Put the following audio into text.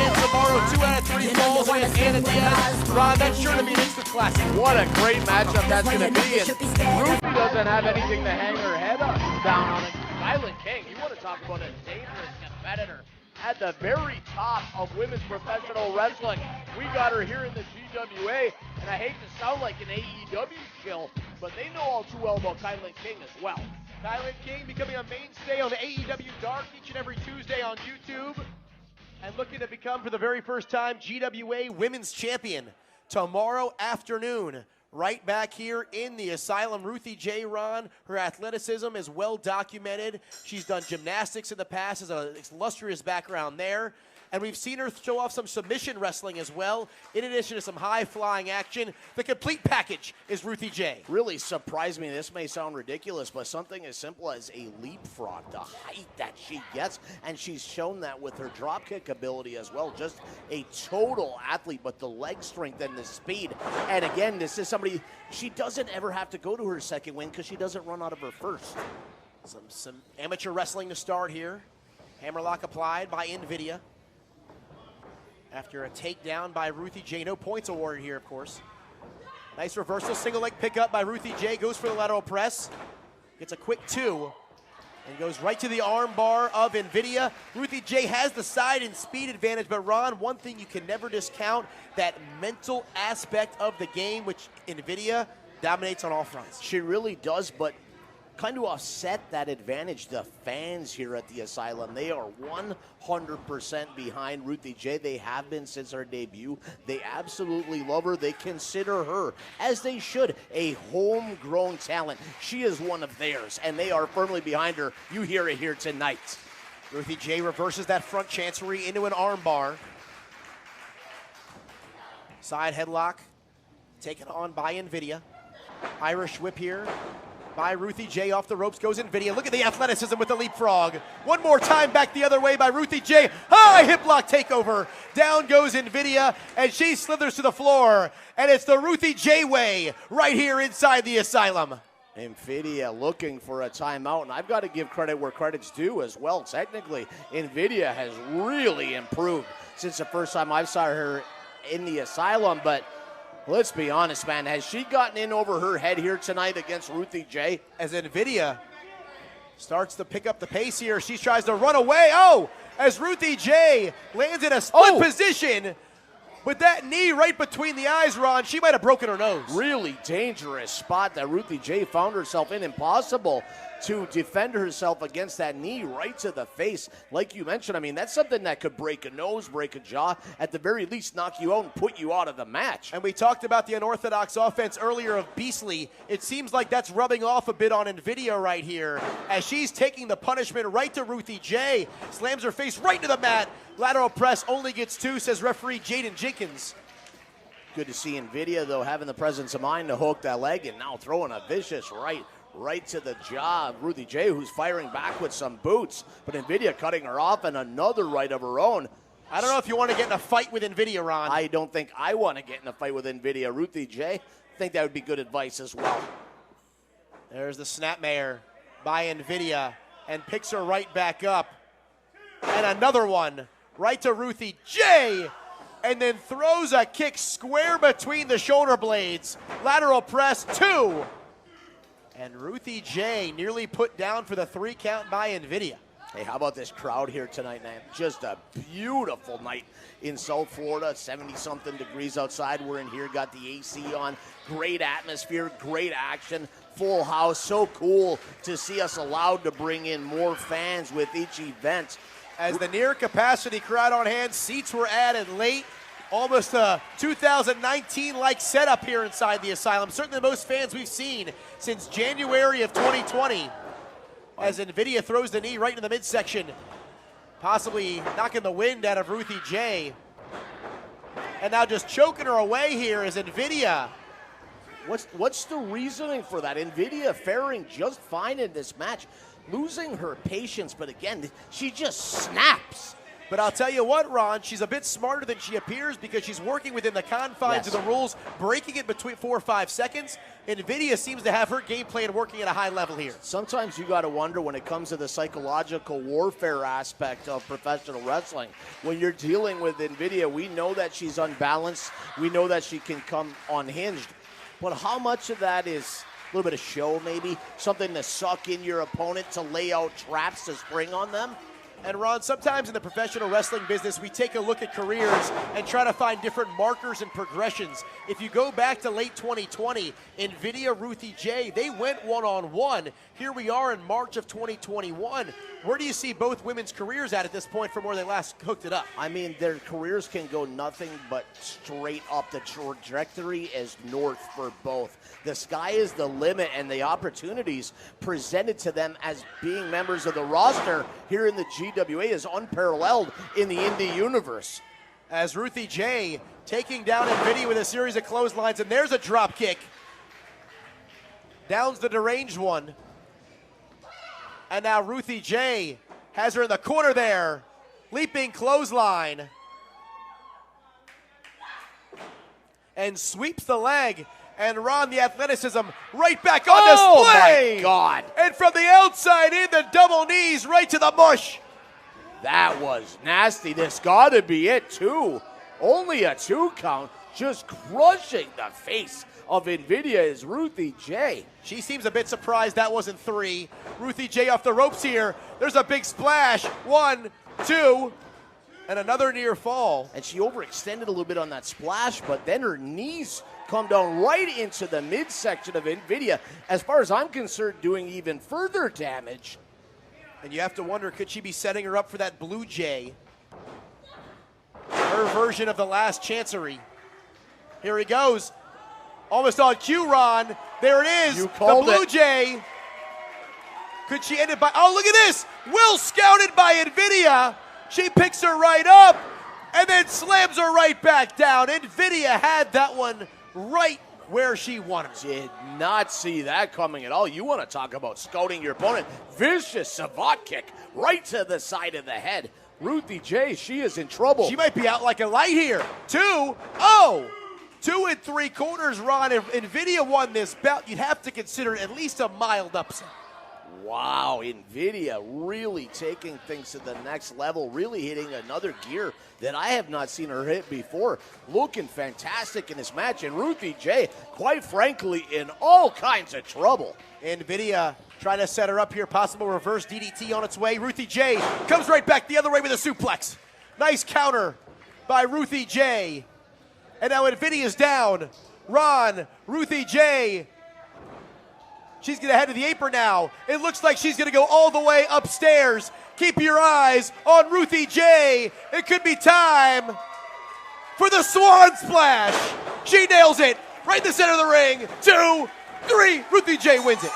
again tomorrow. 2 out of 3 falls against Anna Diaz. Ron, that's sure to be an instant classic. What a great matchup that's going to be. And Ruthie doesn't have anything to hang her head down on it. Kylan King, you want to talk about a dangerous competitor at the very top of women's professional wrestling. We got her here in the GWA, and I hate to sound like an AEW shill, but they know all too well about Kylan King as well. Kylan King becoming a mainstay on AEW Dark each and every Tuesday on YouTube, and looking to become for the very first time GWA Women's Champion tomorrow afternoon. Right back here in the Asylum. Ruthie J. Ron, her athleticism is well documented. She's done gymnastics in the past, has an illustrious background there. And we've seen her show off some submission wrestling as well, in addition to some high-flying action. The complete package is Ruthie J. Really surprised me. This may sound ridiculous, but something as simple as a leapfrog, the height that she gets, and she's shown that with her dropkick ability as well. Just a total athlete, but the leg strength and the speed. And again, this is somebody, she doesn't ever have to go to her second win because she doesn't run out of her first. Some amateur wrestling to start here. Hammerlock applied by NVIDIA. After a takedown by Ruthie J. No points awarded here, of course. Nice reversal, single leg pickup by Ruthie J. Goes for the lateral press. Gets a quick 2. And goes right to the arm bar of NVIDIA. Ruthie J. has the side and speed advantage, but Ron, one thing you can never discount, that mental aspect of the game, which NVIDIA dominates on all fronts. She really does, but kind of offset that advantage. The fans here at the Asylum, they are 100% behind Ruthie J. They have been since her debut. They absolutely love her. They consider her, as they should, a homegrown talent. She is one of theirs, and they are firmly behind her. You hear it here tonight. Ruthie J. reverses that front chancery into an arm bar. Side headlock taken on by NVIDIA. Irish whip here by Ruthie J. Off the ropes goes NVIDIA. Look at the athleticism with the leapfrog. One more time back the other way by Ruthie J. High hip lock takeover. Down goes NVIDIA, and she slithers to the floor. And it's the Ruthie J. way right here inside the Asylum. NVIDIA looking for a timeout, and I've got to give credit where credit's due as well. Technically, NVIDIA has really improved since the first time I saw her in the Asylum, but let's be honest, man. Has she gotten in over her head here tonight against Ruthie J? As NVIDIA starts to pick up the pace here, she tries to run away. Oh, as Ruthie J lands in a split position with that knee right between the eyes, Ron, she might have broken her nose. Really dangerous spot that Ruthie J found herself in. Impossible to defend herself against that knee right to the face. Like you mentioned, I mean, that's something that could break a nose, break a jaw, at the very least knock you out and put you out of the match. And we talked about the unorthodox offense earlier of Beastly. It seems like that's rubbing off a bit on NVIDIA right here as she's taking the punishment right to Ruthie J. Slams her face right to the mat. Lateral press only gets 2, says referee Jaden Jenkins. Good to see NVIDIA, though, having the presence of mind to hook that leg and now throwing a vicious right to the jaw. Ruthie J, who's firing back with some boots, but NVIDIA cutting her off and another right of her own. I don't know if you want to get in a fight with NVIDIA, Ron. I don't think I want to get in a fight with NVIDIA. Ruthie J, I think that would be good advice as well. There's the snapmare by NVIDIA and picks her right back up. And another one right to Ruthie J, and then throws a kick square between the shoulder blades. Lateral press 2. And Ruthie J nearly put down for the 3 count by NVIDIA. Hey, how about this crowd here tonight, man? Just a beautiful night in South Florida. 70-something degrees outside. We're in here, got the AC on. Great atmosphere, great action, full house. So cool to see us allowed to bring in more fans with each event. As the near capacity crowd on hand, seats were added late. Almost a 2019-like setup here inside the Asylum. Certainly the most fans we've seen since January of 2020. As NVIDIA throws the knee right into the midsection, possibly knocking the wind out of Ruthie J. And now just choking her away here is NVIDIA. What's the reasoning for that? NVIDIA faring just fine in this match, losing her patience, but again, she just snaps. But I'll tell you what, Ron, she's a bit smarter than she appears because she's working within the confines of the rules, breaking it between 4 or 5 seconds. NVIDIA seems to have her game plan working at a high level here. Sometimes you got to wonder when it comes to the psychological warfare aspect of professional wrestling. When you're dealing with NVIDIA, we know that she's unbalanced. We know that she can come unhinged. But how much of that is a little bit of show maybe? Something to suck in your opponent, to lay out traps to spring on them? And Ron, sometimes in the professional wrestling business, we take a look at careers and try to find different markers and progressions. If you go back to late 2020, NVIDIA, Ruthie J, they went one-on-one. Here we are in March of 2021. Where do you see both women's careers at this point from where they last hooked it up? I mean, their careers can go nothing but straight up. The trajectory is north for both. The sky is the limit, and the opportunities presented to them as being members of the roster here in the GWA is unparalleled in the indie universe. As Ruthie J taking down NVIDIA with a series of clotheslines, and there's a drop kick. Downs the deranged one. And now Ruthie J has her in the corner there. Leaping clothesline. And sweeps the leg. And Ron, the athleticism right back on display. Oh, my God. And from the outside in, the double knees right to the mush. That was nasty. This got to be it, too. Only a 2 count. Just crushing the face of NVIDIA is Ruthie J. She seems a bit surprised that wasn't 3. Ruthie J off the ropes here. There's a big splash. 1, 2, and another near fall. And she overextended a little bit on that splash, but then her knees come down right into the midsection of NVIDIA. As far as I'm concerned, doing even further damage. And you have to wonder, could she be setting her up for that Blue Jay? Her version of the last chancery. Here he goes. Almost on cue, Ron. There it is. You called the Blue it. Jay. Could she end it by... Oh, look at this. Well scouted by NVIDIA. She picks her right up and then slams her right back down. NVIDIA had that one right where she wanted. Did not see that coming at all. You want to talk about scouting your opponent. Vicious savate kick right to the side of the head. Ruthie J, she is in trouble. She might be out like a light here. 2. Oh! 2 3/4, Ron. If NVIDIA won this bout, you'd have to consider at least a mild upset. Wow, NVIDIA really taking things to the next level, really hitting another gear that I have not seen her hit before. Looking fantastic in this match, and Ruthie J, quite frankly, in all kinds of trouble. NVIDIA trying to set her up here, possible reverse DDT on its way. Ruthie J comes right back the other way with a suplex. Nice counter by Ruthie J. And now NVIDIA's down. Ron, Ruthie J. She's going to head to the apron now. It looks like she's going to go all the way upstairs. Keep your eyes on Ruthie J. It could be time for the Swan Splash. She nails it right in the center of the ring. 2, 3. Ruthie J wins it.